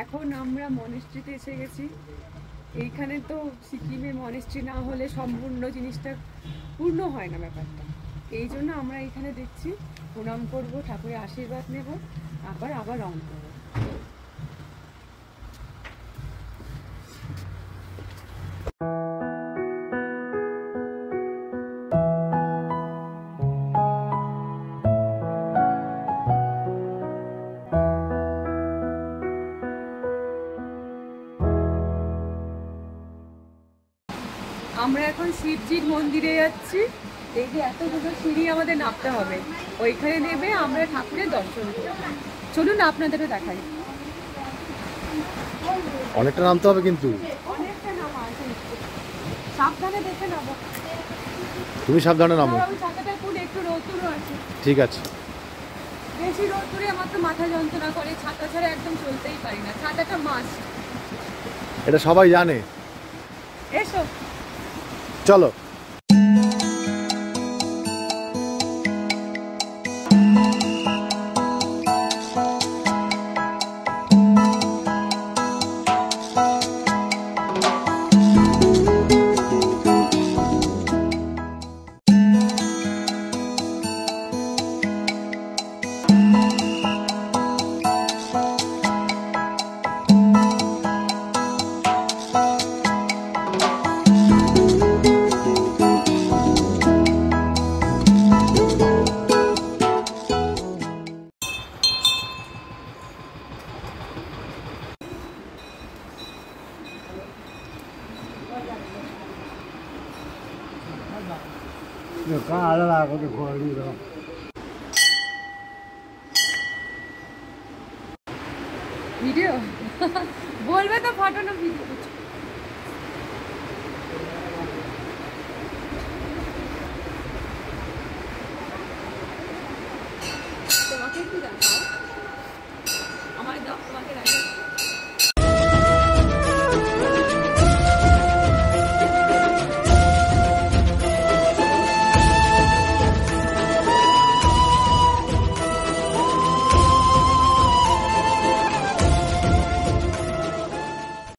এখন আমরা মনেস্ট্রিতে এসে গেছি। এইখানে তো সিকিমে মনেস্ট্রি না হলে সম্পূর্ণ জিনিসটা পূর্ণ হয় না ব্যাপারটা। এই জন্য আমরা এখানে দেখছি, প্রণাম করব, ঠাকুরের আশীর্বাদ নেব, আবার রওনা করবো। আমরা এখন শিবজির মন্দিরে যাচ্ছি। এই যে এতগুলো সিঁড়ি আমাদের নামতে হবে, ওইখানে নেমে আমরা ঠাকুরের দর্শন করব। চলুন আপনাদেরও দেখাই। অনেকটা নামতে হবে কিন্তু অনেকটা নামা আছে, সাবধানে দেখে নামো। তুমি সাবধানে নামো। একটু রোদ্দুরও আছে। ঠিক আছে। বেশি রোদ্দুরে আমার তো মাথা যন্ত্রণা করে, ছাতা ছাড়া একদম চলতেই পারি না। ছাতাটা মাস্ট, এটা সবাই জানে। এসো চলো। ভিডিও বলবে তো, ফাটানো ভিডিও। তোমাকে কি দেখাও?